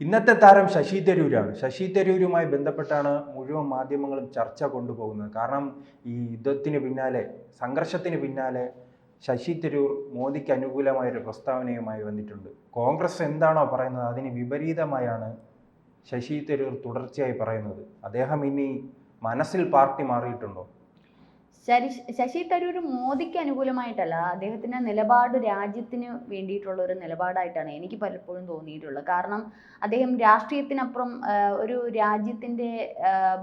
ഇന്നത്തെ താരം ശശി തരൂരാണ്. ശശി തരൂരുമായി ബന്ധപ്പെട്ടാണ് മുഴുവൻ മാധ്യമങ്ങളും ചർച്ച കൊണ്ടുപോകുന്നത്. കാരണം ഈ യുദ്ധത്തിന് പിന്നാലെ, സംഘർഷത്തിന് പിന്നാലെ ശശി തരൂർ മോദിക്ക് അനുകൂലമായൊരു പ്രസ്താവനയുമായി വന്നിട്ടുണ്ട്. കോൺഗ്രസ് എന്താണോ പറയുന്നത് അതിന് വിപരീതമായാണ് ശശി തരൂർ തുടർച്ചയായി പറയുന്നത്. അദ്ദേഹം ഇനി മനസ്സിൽ പാർട്ടി മാറിയിട്ടുണ്ടോ? ശശി തരൂർ മോദിക്ക് അനുകൂലമായിട്ടല്ല, അദ്ദേഹത്തിൻ്റെ നിലപാട് രാജ്യത്തിന് വേണ്ടിയിട്ടുള്ള ഒരു നിലപാടായിട്ടാണ് എനിക്ക് പലപ്പോഴും തോന്നിയിട്ടുള്ളത്. കാരണം അദ്ദേഹം രാഷ്ട്രീയത്തിനപ്പുറം ഒരു രാജ്യത്തിൻ്റെ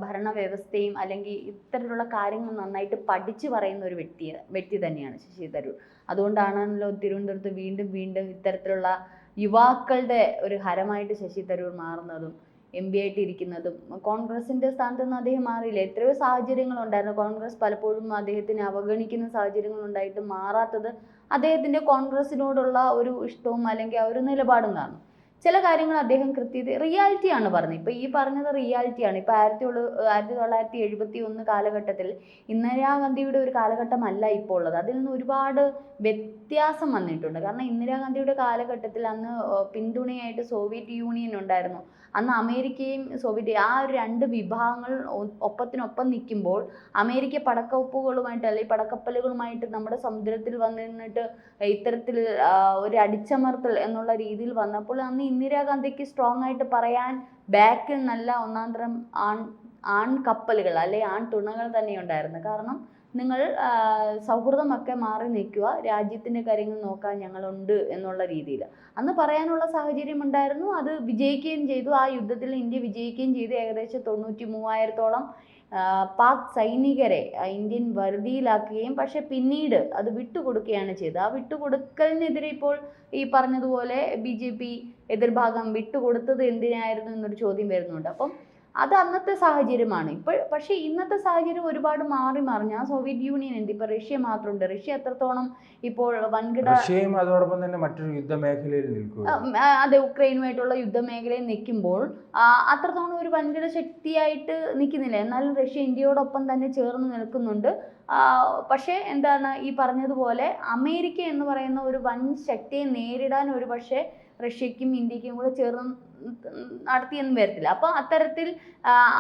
ഭരണവ്യവസ്ഥയും അല്ലെങ്കിൽ ഇത്തരത്തിലുള്ള കാര്യങ്ങൾ നന്നായിട്ട് പഠിച്ചു പറയുന്ന ഒരു വ്യക്തി തന്നെയാണ് ശശി തരൂർ. അതുകൊണ്ടാണല്ലോ തിരുവനന്തപുരത്ത് വീണ്ടും വീണ്ടും ഇത്തരത്തിലുള്ള യുവാക്കളുടെ ഒരു ഹരമായിട്ട് ശശി തരൂർ മാറുന്നതും MP ആയിട്ട് ഇരിക്കുന്നതും. കോൺഗ്രസിൻ്റെ സ്ഥാനത്ത് നിന്ന് അദ്ദേഹം മാറിയില്ല. എത്രയോ സാഹചര്യങ്ങളുണ്ടായിരുന്നു. കോൺഗ്രസ് പലപ്പോഴും അദ്ദേഹത്തിനെ അവഗണിക്കുന്ന സാഹചര്യങ്ങളുണ്ടായിട്ട് മാറാത്തത് അദ്ദേഹത്തിൻ്റെ കോൺഗ്രസിനോടുള്ള ഒരു ഇഷ്ടവും അല്ലെങ്കിൽ ആ ഒരു നിലപാടും കാരണം. ചില കാര്യങ്ങൾ അദ്ദേഹം റിയാലിറ്റിയാണ് പറഞ്ഞത്. ഇപ്പോൾ ഈ പറഞ്ഞത് റിയാലിറ്റിയാണ്. ഇപ്പോൾ 1971 കാലഘട്ടത്തിൽ ഇന്ദിരാഗാന്ധിയുടെ ഒരു കാലഘട്ടമല്ല ഇപ്പോൾ ഉള്ളത്. അതിൽ നിന്ന് ഒരുപാട് വ്യത്യാസം വന്നിട്ടുണ്ട്. കാരണം ഇന്ദിരാഗാന്ധിയുടെ കാലഘട്ടത്തിൽ അന്ന് പിന്തുണയായിട്ട് സോവിയറ്റ് യൂണിയൻ ഉണ്ടായിരുന്നു. അന്ന് അമേരിക്കയും സോവിയറ്റ് ആ ഒരു രണ്ട് വിഭാഗങ്ങൾ ഒപ്പത്തിനൊപ്പം നിൽക്കുമ്പോൾ അമേരിക്ക പടക്കപ്പുകളുമായിട്ട് അല്ലെങ്കിൽ പടക്കപ്പലുകളുമായിട്ട് നമ്മുടെ സമുദ്രത്തിൽ വന്നിട്ട് ഇത്തരത്തിൽ ഒരു അടിച്ചമർത്തൽ എന്നുള്ള രീതിയിൽ വന്നപ്പോൾ അന്ന് ഇന്ദിരാഗാന്ധിക്ക് സ്ട്രോങ് ആയിട്ട് പറയാൻ ബാക്കിൽ നല്ല ഒന്നാം തരം ആൺ കപ്പലുകൾ അല്ലെങ്കിൽ ആൺ തുണകൾ തന്നെ ഉണ്ടായിരുന്നു. കാരണം നിങ്ങൾ സൗഹൃദമൊക്കെ മാറി നിൽക്കുക, രാജ്യത്തിൻ്റെ കാര്യങ്ങൾ നോക്കാൻ ഞങ്ങളുണ്ട് എന്നുള്ള രീതിയിൽ അന്ന് പറയാനുള്ള സാഹചര്യം ഉണ്ടായിരുന്നു. അത് വിജയിക്കുകയും ചെയ്തു. ആ യുദ്ധത്തിൽ ഇന്ത്യ വിജയിക്കുകയും ചെയ്തു. ഏകദേശം 93,000-ഓളം പാക് സൈനികരെ ഇന്ത്യൻ വരുതിയിലാക്കുകയും പക്ഷെ പിന്നീട് അത് വിട്ടുകൊടുക്കുകയാണ് ചെയ്തത്. ആ വിട്ടുകൊടുക്കലിനെതിരെ ഇപ്പോൾ ഈ പറഞ്ഞതുപോലെ BJP എതിർഭാഗം വിട്ടുകൊടുത്തത് എന്തിനായിരുന്നു എന്നൊരു ചോദ്യം വരുന്നുണ്ട്. അപ്പം അത് അന്നത്തെ സാഹചര്യമാണ്. പക്ഷേ ഇന്നത്തെ സാഹചര്യം ഒരുപാട് മാറി മറിഞ്ഞു. ആ സോവിയറ്റ് യൂണിയൻ ഉണ്ട്, ഇപ്പോൾ റഷ്യ മാത്രമുണ്ട്. റഷ്യ എത്രത്തോളം ഇപ്പോൾ വൻകിട അതോടൊപ്പം തന്നെ മറ്റൊരു യുദ്ധമേഖലയിൽ നിൽക്കുക, അതെ, ഉക്രൈനുമായിട്ടുള്ള യുദ്ധമേഖലയിൽ നിൽക്കുമ്പോൾ അത്രത്തോളം ഒരു വൻകിട ശക്തിയായിട്ട് നിൽക്കുന്നില്ല. എന്നാലും റഷ്യ ഇന്ത്യയോടൊപ്പം തന്നെ ചേർന്ന് നിൽക്കുന്നുണ്ട്. പക്ഷേ എന്താണ് ഈ പറഞ്ഞതുപോലെ അമേരിക്ക എന്ന് പറയുന്ന ഒരു വൻ ശക്തിയെ നേരിടാൻ ഒരു പക്ഷേ റഷ്യക്കും ഇന്ത്യക്കും കൂടെ ചേർന്ന് നടത്തിയെന്ന് വരത്തില്ല. അപ്പോൾ അത്തരത്തിൽ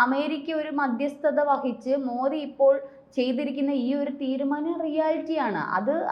അമേരിക്ക ഒരു മധ്യസ്ഥത വഹിച്ച് മോദി ഇപ്പോൾ ചെയ്തിരിക്കുന്ന ഈ ഒരു തീരുമാനം റിയാലിറ്റിയാണ്.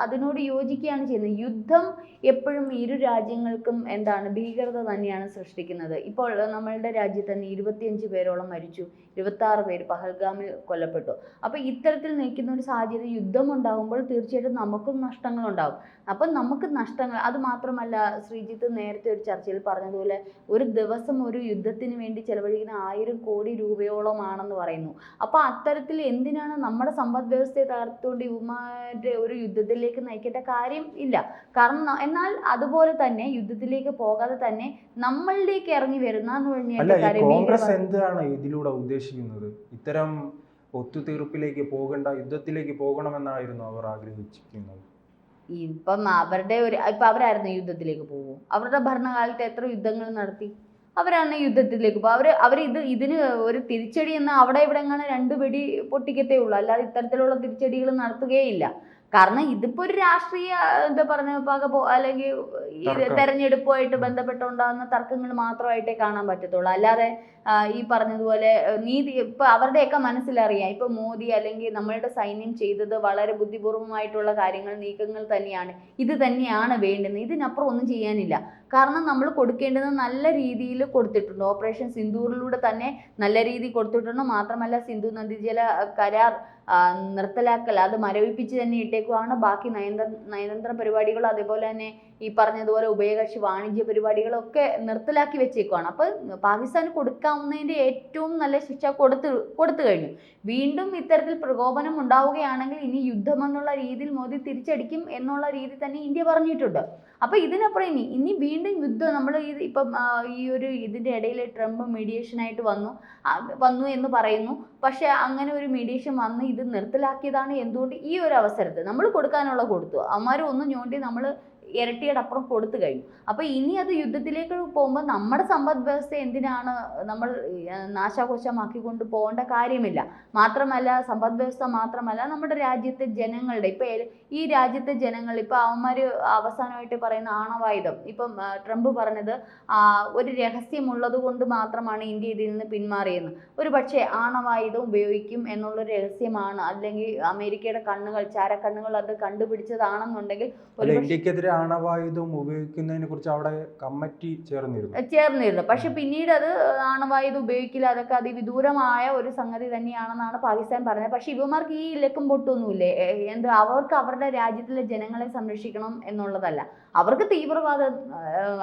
അതിനോട് യോജിക്കുകയാണ് ചെയ്യുന്നത്. യുദ്ധം എപ്പോഴും ഇരു രാജ്യങ്ങൾക്കും എന്താണ് ഭീകരത തന്നെയാണ് സൃഷ്ടിക്കുന്നത്. ഇപ്പോൾ നമ്മളുടെ രാജ്യത്ത് തന്നെ 25 പേരോളം മരിച്ചു, 26 പേര് പഹൽഗാമിൽ കൊല്ലപ്പെട്ടു. അപ്പോൾ ഇത്തരത്തിൽ നിൽക്കുന്ന ഒരു സാഹചര്യം യുദ്ധം ഉണ്ടാകുമ്പോൾ തീർച്ചയായിട്ടും നമുക്കും നഷ്ടങ്ങളുണ്ടാകും. അപ്പം നമുക്ക് നഷ്ടങ്ങൾ, അത് മാത്രമല്ല ശ്രീജിത്ത് നേരത്തെ ഒരു ചർച്ചയിൽ പറഞ്ഞതുപോലെ ഒരു ദിവസം ഒരു യുദ്ധത്തിന് വേണ്ടി ചെലവഴിക്കുന്ന 1000 കോടി രൂപയോളമാണെന്ന് പറയുന്നു. അപ്പോൾ അത്തരത്തിൽ എന്തിനാണ് നമ്മുടെ സമ്പദ് വ്യവസ്ഥയെ തകർത്തുകൊണ്ട് ഇവന്മാരുടെ ഒരു യുദ്ധത്തിലേക്ക് നയിക്കേണ്ട കാര്യം ഇല്ല. കാരണം എന്നാൽ അതുപോലെ തന്നെ യുദ്ധത്തിലേക്ക് പോകാതെ തന്നെ നമ്മളിലേക്ക് ഇറങ്ങി വരുന്ന കോൺഗ്രസ് എന്താണ് ഇതിലൂടെ ഉദ്ദേശിക്കുന്നത്? ഇത്തരം ഒത്തുതീർപ്പിലേക്ക് പോകേണ്ട, യുദ്ധത്തിലേക്ക് പോകണമെന്നായിരുന്നു അവർ ആഗ്രഹിച്ചിരിക്കുന്നത്. ഇപ്പം അവരായിരുന്നു യുദ്ധത്തിലേക്ക് പോകും. അവരുടെ ഭരണകാലത്ത് എത്ര യുദ്ധങ്ങൾ നടത്തി? അവരാണ് യുദ്ധത്തിലേക്ക് പോകും. ഇതിന് ഒരു തിരിച്ചടി എന്ന് അവിടെ ഇവിടെ എങ്ങനെ 2 വെടി പൊട്ടിക്കത്തേ ഉള്ളൂ, അല്ലാതെ ഇത്തരത്തിലുള്ള തിരിച്ചടികൾ നടത്തുകയില്ല. കാരണം ഇതിപ്പോൾ ഒരു രാഷ്ട്രീയ അല്ലെങ്കിൽ ഈ തെരഞ്ഞെടുപ്പുമായിട്ട് ബന്ധപ്പെട്ടുണ്ടാകുന്ന തർക്കങ്ങൾ മാത്രമായിട്ടേ കാണാൻ പറ്റത്തുള്ളൂ. അല്ലാതെ ഈ പറഞ്ഞതുപോലെ നീതി ഇപ്പം അവരുടെയൊക്കെ മനസ്സിലറിയാം. ഇപ്പം മോദി അല്ലെങ്കിൽ നമ്മളുടെ സൈന്യം ചെയ്തത് വളരെ ബുദ്ധിപൂർവമായിട്ടുള്ള നീക്കങ്ങൾ തന്നെയാണ്. ഇത് തന്നെയാണ് വേണ്ടുന്നത്. ഇതിനപ്പുറം ഒന്നും ചെയ്യാനില്ല. കാരണം നമ്മൾ കൊടുക്കേണ്ടത് നല്ല രീതിയിൽ കൊടുത്തിട്ടുണ്ട്. ഓപ്പറേഷൻ സിന്ദൂറിലൂടെ തന്നെ നല്ല രീതിയിൽ കൊടുത്തിട്ടുണ്ട്. മാത്രമല്ല സിന്ധു നദീജല കരാർ നിർത്തലാക്കൽ അത് മരവിപ്പിച്ച് തന്നെ ഇട്ടേക്കുവാണ്. ബാക്കി നയതന്ത്ര പരിപാടികളും അതേപോലെ തന്നെ ഈ പറഞ്ഞതുപോലെ ഉഭയകക്ഷി വാണിജ്യ പരിപാടികളൊക്കെ നിർത്തലാക്കി വെച്ചേക്കുവാണ്. അപ്പോൾ പാകിസ്ഥാന് കൊടുക്കാവുന്നതിൻ്റെ ഏറ്റവും നല്ല ശിക്ഷ കൊടുത്തു കഴിഞ്ഞു. വീണ്ടും ഇത്തരത്തിൽ പ്രകോപനം ഉണ്ടാവുകയാണെങ്കിൽ ഇനി യുദ്ധം എന്നുള്ള രീതിയിൽ മോദി തിരിച്ചടിക്കും എന്നുള്ള രീതി തന്നെ ഇന്ത്യ പറഞ്ഞിട്ടുണ്ട്. അപ്പോൾ ഇതിനപ്പുറം ഇനി വീണ്ടും യുദ്ധം നമ്മൾ ഇപ്പം ഇതിൻ്റെ ഇടയിൽ ട്രംപ് മീഡിയേഷനായിട്ട് വന്നു എന്ന് പറയുന്നു. പക്ഷേ അങ്ങനെ ഒരു മീഡിയേഷൻ വന്ന് ഇത് നിർത്തലാക്കിയതാണ്. എന്തുകൊണ്ട്? ഈ ഒരു അവസരത്തിൽ നമ്മൾ കൊടുക്കാനുള്ള കൊടുത്തു. അവന്മാർ ഒന്നും ഞോണ്ടി നമ്മൾ ഇരട്ടിയുടെ അപ്പുറം കൊടുത്തു കഴിഞ്ഞു. അപ്പോൾ ഇനി അത് യുദ്ധത്തിലേക്ക് പോകുമ്പോൾ നമ്മുടെ സമ്പദ് വ്യവസ്ഥ എന്തിനാണ് നമ്മൾ നാശാഘോഷമാക്കിക്കൊണ്ട് പോകേണ്ട കാര്യമില്ല. മാത്രമല്ല സമ്പദ് വ്യവസ്ഥ മാത്രമല്ല നമ്മുടെ രാജ്യത്തെ ജനങ്ങളുടെ ഈ രാജ്യത്തെ ജനങ്ങൾ അവന്മാർ അവസാനമായിട്ട് പറയുന്ന ആണവായുധം ട്രംപ് പറഞ്ഞത് ഒരു രഹസ്യമുള്ളത് കൊണ്ട് മാത്രമാണ് ഇന്ത്യ ഇതിൽ നിന്ന് പിന്മാറിയെന്ന്. ഒരു പക്ഷേ ആണവായുധം ഉപയോഗിക്കും എന്നുള്ളൊരു രഹസ്യമാണ്, അല്ലെങ്കിൽ അമേരിക്കയുടെ ചാരക്കണ്ണുകൾ അത് കണ്ടുപിടിച്ചതാണെന്നുണ്ടെങ്കിൽ ഇന്ത്യക്കെതിരെ ആണവായുധം ഉപയോഗിക്കുന്നതിനെ കുറിച്ച് അവിടെ കമ്മിറ്റി ചേർന്നിരുന്നു. പക്ഷെ പിന്നീട് അത് ആണവായുധം ഉപയോഗിക്കില്ല, അതൊക്കെ അതിവിദൂരമായ ഒരു സംഗതി തന്നെയാണെന്നാണ് പാകിസ്ഥാൻ പറഞ്ഞത്. പക്ഷെ ഇവന്മാർക്ക് ഈ ലക്കും പൊട്ടൊന്നുമില്ലേ? അവർക്ക് അവരുടെ രാജ്യത്തിലെ ജനങ്ങളെ സംരക്ഷിക്കണം എന്നുള്ളതല്ല, അവർക്ക് തീവ്രവാദം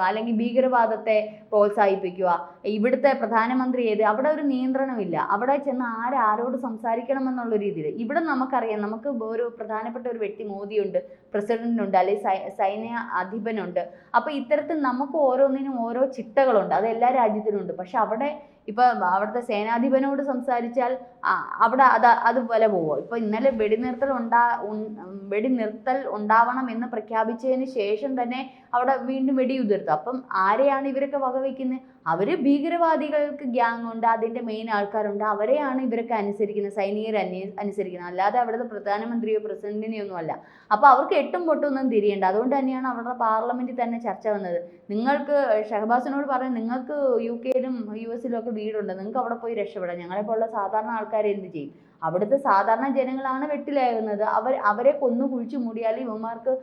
അല്ലെങ്കിൽ ഭീകരവാദത്തെ പ്രോത്സാഹിപ്പിക്കുക. ഇവിടുത്തെ പ്രധാനമന്ത്രി അവിടെ ഒരു നിയന്ത്രണമില്ല, അവിടെ ചെന്ന് ആരോട് സംസാരിക്കണം എന്നുള്ള രീതിയിൽ. ഇവിടെ നമുക്കറിയാം, നമുക്ക് ഒരു പ്രധാനപ്പെട്ട ഒരു വ്യക്തി മോദിയുണ്ട്, പ്രസിഡന്റുണ്ട്, അല്ലെങ്കിൽ സൈന്യ അധിപനുണ്ട്. അപ്പോൾ ഇത്തരത്തിൽ നമുക്ക് ഓരോന്നിനും ഓരോ ചിട്ടകളുണ്ട്, അത് എല്ലാ രാജ്യത്തിനും ഉണ്ട്. പക്ഷെ അവിടുത്തെ സേനാധിപനോട് സംസാരിച്ചാൽ അവിടെ അതുപോലെ പോവുക. ഇന്നലെ വെടിനിർത്തൽ ഉണ്ടാവണം എന്ന് പ്രഖ്യാപിച്ചതിന് ശേഷം തന്നെ അവിടെ വീണ്ടും വെടിയുതിർത്തു. അപ്പം ആരെയാണ് ഇവരൊക്കെ വകവയ്ക്കുന്നത്? അവർ ഭീകരവാദികൾക്ക് ഗ്യാങ് ഉണ്ട്, അതിൻ്റെ മെയിൻ ആൾക്കാരുണ്ട്, അവരെയാണ് ഇവരൊക്കെ അനുസരിക്കുന്നത്, സൈനികർ അനുസരിക്കുന്നത്, അല്ലാതെ അവിടുത്തെ പ്രധാനമന്ത്രിയോ പ്രസിഡന്റിനെയോ ഒന്നും അല്ല. അപ്പോൾ അവർക്ക് എട്ടും പൊട്ടൊന്നും തിരിയണ്ട. അതുകൊണ്ട് തന്നെയാണ് അവരുടെ പാർലമെന്റിൽ തന്നെ ചർച്ച വന്നത്. നിങ്ങൾക്ക് ഷഹബാസിനോട് പറയാം, നിങ്ങൾക്ക് UK യിലും US ലും ഒക്കെ വീടുണ്ട്, നിങ്ങൾക്ക് അവിടെ പോയി രക്ഷപ്പെടാം, ഞങ്ങളെപ്പോലുള്ള സാധാരണ ആൾക്കാരെ എന്ത് ചെയ്യും? അവിടുത്തെ സാധാരണ ജനങ്ങളാണ് വെട്ടിലാകുന്നത്. അവരെ കൊന്നു കുഴിച്ചു മൂടിയാൽ ഇവന്മാർക്ക്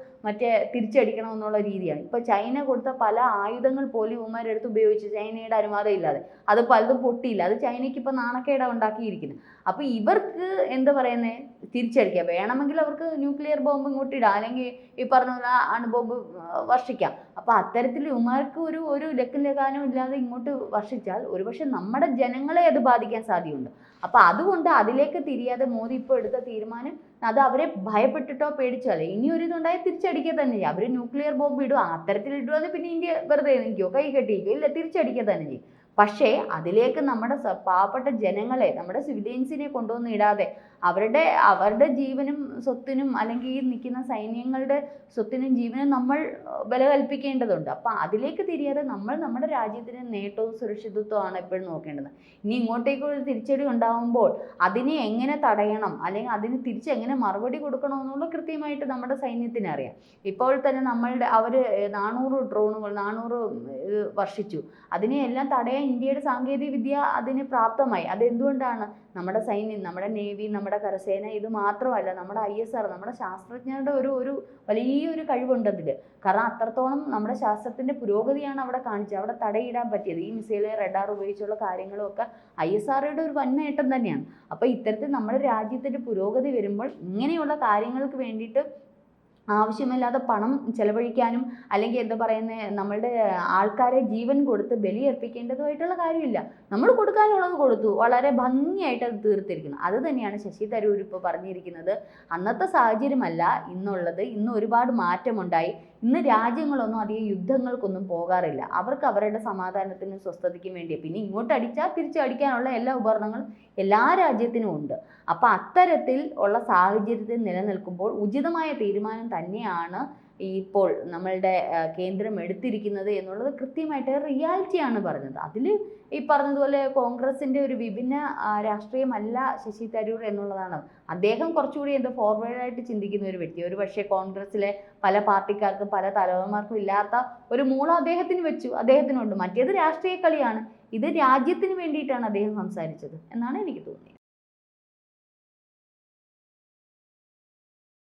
തിരിച്ചടിക്കണം എന്നുള്ള രീതിയാണ്. ചൈന കൊടുത്ത പല ആയുധങ്ങൾ പോലും ഇവന്മാരെടുത്ത് ഉപയോഗിച്ചു, ചൈനയുടെ അനുവാദം ഇല്ലാതെ. അത് പലതും പൊട്ടിയില്ല, അത് ചൈനയ്ക്ക് നാണക്കേട ഉണ്ടാക്കിയിരിക്കുന്നത്. അപ്പോൾ ഇവർക്ക് എന്താ പറയുന്നത്, തിരിച്ചടിക്കാം. വേണമെങ്കിൽ അവർക്ക് ന്യൂക്ലിയർ ബോംബ് ഇങ്ങോട്ട് ഇടാം, അല്ലെങ്കിൽ ഈ പറഞ്ഞ പോലെ അണുബോംബ് വർഷിക്കാം. അപ്പോൾ അത്തരത്തിൽ ഇവന്മാർക്ക് ഒരു ലക്കും ലഗാനും ഇല്ലാതെ ഇങ്ങോട്ട് വർഷിച്ചാൽ ഒരുപക്ഷെ നമ്മുടെ ജനങ്ങളെ അത് ബാധിക്കാൻ സാധ്യതയുണ്ട്. അപ്പോൾ അതുകൊണ്ട് അതിലേക്ക് തിരിയാതെ മോദി ഇപ്പോൾ എടുത്ത തീരുമാനം അത് അവരെ ഭയപ്പെട്ടിട്ടോ പേടിച്ചാലേ ഇനി ഒരു ഇതുണ്ടായി തിരിച്ചടിക്കുക തന്നെ ചെയ്യും. അവർ ന്യൂക്ലിയർ ബോംബ് ഇടുക, അത്തരത്തിൽ ഇടുക, പിന്നെ ഇന്ത്യ വെറുതെ നിൽക്കുമോ, കൈ കെട്ടിയിരിക്കുമോ? ഇല്ല, തിരിച്ചടിക്കുക തന്നെ ചെയ്യും. പക്ഷേ അതിലേക്ക് നമ്മുടെ പാവപ്പെട്ട ജനങ്ങളെ, നമ്മുടെ സിവിലിയൻസിനെ കൊണ്ടുവന്ന് ഇടാതെ അവരുടെ ജീവനും സ്വത്തിനും, അല്ലെങ്കിൽ ഈ നിൽക്കുന്ന സൈന്യങ്ങളുടെ സ്വത്തിനും ജീവനും നമ്മൾ വില കൽപ്പിക്കേണ്ടതുണ്ട്. അപ്പം അതിലേക്ക് തിരിയാതെ നമ്മൾ നമ്മുടെ രാജ്യത്തിന് നേട്ടവും സുരക്ഷിതത്വമാണ് എപ്പോഴും നോക്കേണ്ടത്. ഇനി ഇങ്ങോട്ടേക്ക് ഒരു തിരിച്ചടി ഉണ്ടാകുമ്പോൾ അതിനെ എങ്ങനെ തടയണം, അല്ലെങ്കിൽ അതിന് തിരിച്ചെങ്ങനെ മറുപടി കൊടുക്കണം എന്നുള്ള കൃത്യമായിട്ട് നമ്മുടെ സൈന്യത്തിന് അറിയാം. ഇപ്പോൾ തന്നെ അവർ 400 ഡ്രോണുകൾ 400 വർഷിച്ചു. അതിനെയെല്ലാം തടയാൻ ഇന്ത്യയുടെ സാങ്കേതിക വിദ്യ അതിന് പ്രാപ്തമായി. അതെന്തുകൊണ്ടാണ്? നമ്മുടെ സൈന്യം, നമ്മുടെ നേവി, നമ്മുടെ കരസേന, ഇത് മാത്രമല്ല നമ്മുടെ ISR, നമ്മുടെ ശാസ്ത്രജ്ഞരുടെ ഒരു വലിയൊരു കഴിവുണ്ട് അതിൽ. കാരണം അത്രത്തോളം നമ്മുടെ ശാസ്ത്രത്തിൻ്റെ പുരോഗതിയാണ് അവിടെ കാണിച്ചത്, അവിടെ തടയിടാൻ പറ്റിയത്. ഈ മിസൈൽ, റഡാർ ഉപയോഗിച്ചുള്ള കാര്യങ്ങളും ഒക്കെ ISRയുടെ ഒരു വൻ നേട്ടം തന്നെയാണ്. അപ്പോൾ ഇത്തരത്തിൽ നമ്മുടെ രാജ്യത്തിൻ്റെ പുരോഗതി വരുമ്പോൾ ഇങ്ങനെയുള്ള കാര്യങ്ങൾക്ക് വേണ്ടിയിട്ട് ആവശ്യമില്ലാതെ പണം ചെലവഴിക്കാനും, അല്ലെങ്കിൽ എന്താ പറയുന്നത്, നമ്മളുടെ ആൾക്കാരെ ജീവൻ കൊടുത്ത് ബലിയർപ്പിക്കേണ്ടതുമായിട്ടുള്ള കാര്യമില്ല. നമ്മൾ കൊടുക്കാനുള്ളത് കൊടുത്തു, വളരെ ഭംഗിയായിട്ട് അത് തീർത്തിരിക്കുന്നു. അത് തന്നെയാണ് ശശി തരൂർ ഇപ്പോൾ പറഞ്ഞിരിക്കുന്നത്. അന്നത്തെ സാഹചര്യമല്ല ഇന്നുള്ളത്, ഇന്ന് ഒരുപാട് മാറ്റമുണ്ടായി. ഇന്ന് രാജ്യങ്ങളൊന്നും അധികം യുദ്ധങ്ങൾക്കൊന്നും പോകാറില്ല, അവർക്ക് അവരുടെ സമാധാനത്തിനും സ്വസ്ഥതയ്ക്കും വേണ്ടി. പിന്നെ ഇങ്ങോട്ട് അടിച്ചാൽ തിരിച്ചടിക്കാനുള്ള എല്ലാ ഉപകരണങ്ങളും എല്ലാ രാജ്യത്തിനും ഉണ്ട്. അപ്പോൾ അത്തരത്തിൽ ഉള്ള സാഹചര്യത്തിൽ നിലനിൽക്കുമ്പോൾ ഉചിതമായ തീരുമാനം തന്നെയാണ് ഇപ്പോൾ നമ്മളുടെ കേന്ദ്രം എടുത്തിരിക്കുന്നത് എന്നുള്ളത് കൃത്യമായിട്ട് റിയാലിറ്റിയാണ് പറഞ്ഞത്. അതിൽ ഈ പറഞ്ഞതുപോലെ കോൺഗ്രസിൻ്റെ ഒരു വിഭിന്ന രാഷ്ട്രീയമല്ല ശശി തരൂർ എന്നുള്ളതാണ്. അദ്ദേഹം കുറച്ചുകൂടി ഫോർവേഡായിട്ട് ചിന്തിക്കുന്ന ഒരു വ്യക്തി. ഒരു പക്ഷേ കോൺഗ്രസ്സിലെ പല പാർട്ടിക്കാർക്കും പല തലവന്മാർക്കും ഇല്ലാത്ത ഒരു മൂളം അദ്ദേഹത്തിനുണ്ട്. മറ്റേത് രാഷ്ട്രീയ കളിയാണ്, ഇത് രാജ്യത്തിന് വേണ്ടിയിട്ടാണ് അദ്ദേഹം സംസാരിച്ചത് എന്നാണ് എനിക്ക് തോന്നിയത്.